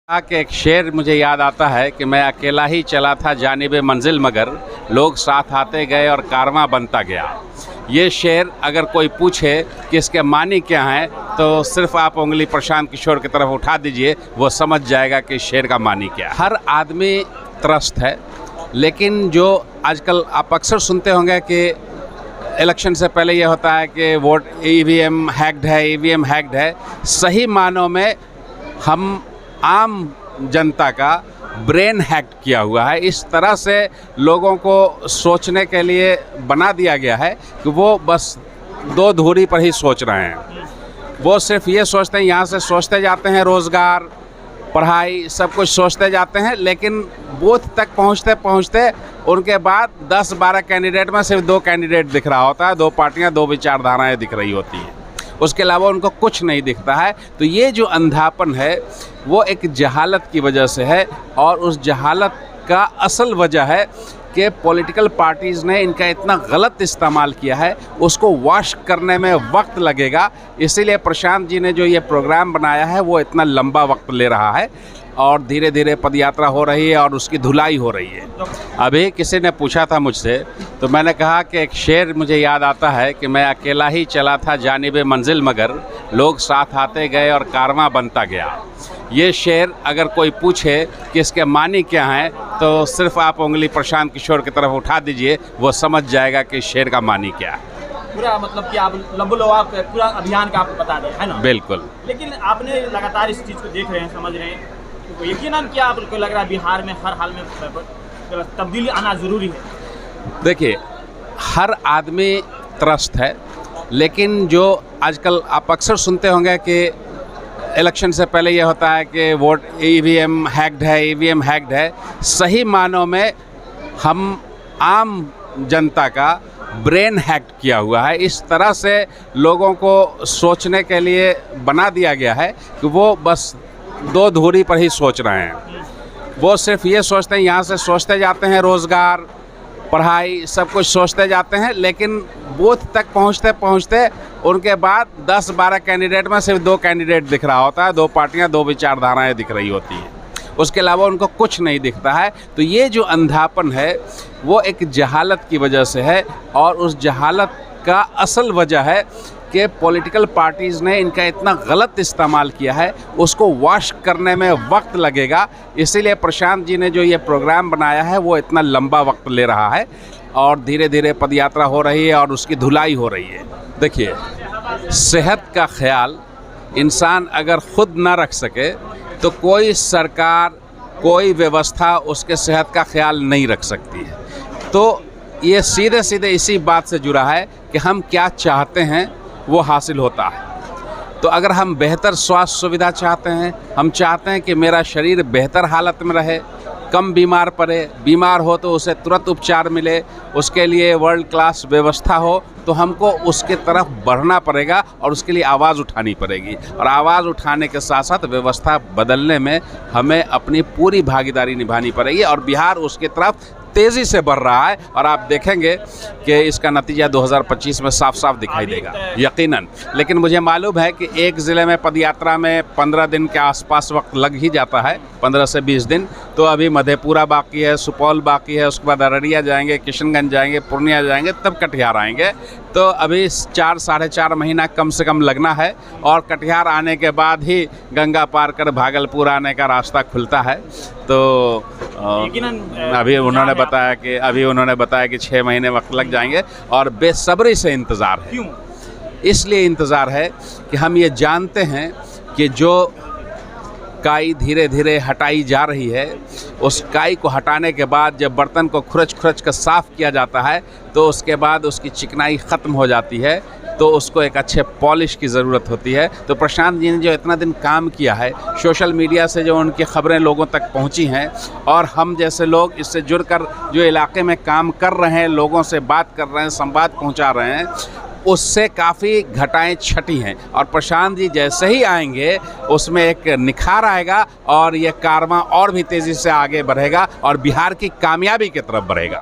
कि एक शेर मुझे याद आता है कि मैं अकेला ही चला था जानिबे मंजिल मगर लोग साथ आते गए और कारवां बनता गया। ये शेर अगर कोई पूछे कि इसके मानी क्या हैं तो सिर्फ आप उंगली प्रशांत किशोर की तरफ उठा दीजिए, वो समझ जाएगा कि शेर का मानी क्या है। हर आदमी त्रस्त है, लेकिन जो आजकल आप अक्सर सुनते होंगे कि इलेक्शन से पहले ये होता है कि वोट ईवीएम हैक्ड है, ईवीएम हैक्ड है। सही मानों में हम आम जनता का ब्रेन हैक किया हुआ है। इस तरह से लोगों को सोचने के लिए बना दिया गया है कि वो बस दो धुरी पर ही सोच रहे हैं। वो सिर्फ ये सोचते हैं, यहाँ से सोचते जाते हैं रोज़गार, पढ़ाई, सब कुछ सोचते जाते हैं, लेकिन बूथ तक पहुँचते पहुँचते उनके बाद 10-12 कैंडिडेट में सिर्फ 2 कैंडिडेट दिख रहा होता है, 2 पार्टियाँ, 2 विचारधाराएँ दिख रही होती हैं। उसके अलावा उनको कुछ नहीं दिखता है। तो ये जो अंधापन है वो एक जहालत की वजह से है, और उस जहालत का असल वजह है कि पॉलिटिकल पार्टीज़ ने इनका इतना गलत इस्तेमाल किया है। उसको वॉश करने में वक्त लगेगा, इसीलिए प्रशांत जी ने जो ये प्रोग्राम बनाया है वो इतना लंबा वक्त ले रहा है और धीरे धीरे पदयात्रा हो रही है और उसकी धुलाई हो रही है। अभी किसी ने पूछा था मुझसे, तो मैंने कहा कि एक शेर मुझे याद आता है कि मैं अकेला ही चला था जानिबे मंजिल मगर लोग साथ आते गए और कारवां बनता गया। ये शेर अगर कोई पूछे कि इसके मानी क्या हैं तो सिर्फ आप उंगली प्रशांत किशोर की तरफ उठा दीजिए, वो समझ जाएगा कि शेर का मानी क्या है। पूरा मतलब कि आप लंबोलवाब पूरा अभियान का आप बता दें, है ना? बिल्कुल। लेकिन आपने लगातार इस चीज़ को देख रहे हैं, समझ रहे हैं, तो यकीनन क्या आपको लग रहा है बिहार में हर हाल में तब्दीली आना ज़रूरी है? देखिए, हर आदमी त्रस्त है, लेकिन जो आजकल आप अक्सर सुनते होंगे कि इलेक्शन से पहले ये होता है कि वोट ईवीएम हैक्ड है, ईवीएम हैक्ड है। सही मानों में हम आम जनता का ब्रेन हैक किया हुआ है। इस तरह से लोगों को सोचने के लिए बना दिया गया है कि वो बस दो धुरी पर ही सोच रहे हैं। वो सिर्फ ये सोचते हैं, यहाँ से सोचते जाते हैं रोज़गार, पढ़ाई, सब कुछ सोचते जाते हैं, लेकिन बूथ तक पहुँचते पहुँचते उनके बाद 10-12 कैंडिडेट में सिर्फ 2 कैंडिडेट दिख रहा होता है, 2 पार्टियाँ, 2 विचारधाराएँ दिख रही होती हैं। उसके अलावा उनको कुछ नहीं दिखता है। तो ये जो अंधापन है वो एक जहालत की वजह से है, और उस जहालत का असल वजह है कि पॉलिटिकल पार्टीज़ ने इनका इतना गलत इस्तेमाल किया है। उसको वॉश करने में वक्त लगेगा, इसीलिए प्रशांत जी ने जो ये प्रोग्राम बनाया है वो इतना लंबा वक्त ले रहा है और धीरे धीरे पदयात्रा हो रही है और उसकी धुलाई हो रही है। देखिए, सेहत का ख्याल इंसान अगर खुद ना रख सके तो कोई सरकार, कोई व्यवस्था उसके सेहत का ख्याल नहीं रख सकती है। तो ये सीधे सीधे इसी बात से जुड़ा है कि हम क्या चाहते हैं वो हासिल होता है। तो अगर हम बेहतर स्वास्थ्य सुविधा चाहते हैं, हम चाहते हैं कि मेरा शरीर बेहतर हालत में रहे, कम बीमार पड़े, बीमार हो तो उसे तुरंत उपचार मिले, उसके लिए वर्ल्ड क्लास व्यवस्था हो, तो हमको उसके तरफ बढ़ना पड़ेगा और उसके लिए आवाज़ उठानी पड़ेगी। और आवाज़ उठाने के साथ साथ व्यवस्था बदलने में हमें अपनी पूरी भागीदारी निभानी पड़ेगी, और बिहार उसकी तरफ तेज़ी से बढ़ रहा है। और आप देखेंगे कि इसका नतीजा 2025 में साफ साफ दिखाई देगा, यकीनन। लेकिन मुझे मालूम है कि एक ज़िले में पदयात्रा में 15 दिन के आसपास वक्त लग ही जाता है, 15 से 20 दिन। तो अभी मधेपुरा बाकी है, सुपौल बाकी है, उसके बाद अररिया जाएंगे, किशनगंज जाएंगे, पूर्णिया जाएंगे, तब कटिहार आएंगे। तो अभी 4-4.5 महीना कम से कम लगना है, और कटिहार आने के बाद ही गंगा पार कर भागलपुर आने का रास्ता खुलता है। तो अभी उन्होंने बताया कि 6 महीने वक्त लग जाएंगे, और बेसब्री से इंतज़ार है। क्यों? इसलिए इंतज़ार है कि हम ये जानते हैं कि जो काई धीरे धीरे हटाई जा रही है, उस काई को हटाने के बाद जब बर्तन को खुरच कर साफ़ किया जाता है तो उसके बाद उसकी चिकनाई ख़त्म हो जाती है, तो उसको एक अच्छे पॉलिश की ज़रूरत होती है। तो प्रशांत जी ने जो इतना दिन काम किया है, सोशल मीडिया से जो उनकी ख़बरें लोगों तक पहुंची हैं, और हम जैसे लोग इससे जुड़कर जो इलाके में काम कर रहे हैं, लोगों से बात कर रहे हैं, संवाद पहुंचा रहे हैं, उससे काफ़ी घटाएं छटी हैं। और प्रशांत जी जैसे ही आएंगे उसमें एक निखार आएगा, और ये कारवां और भी तेज़ी से आगे बढ़ेगा और बिहार की कामयाबी की तरफ बढ़ेगा।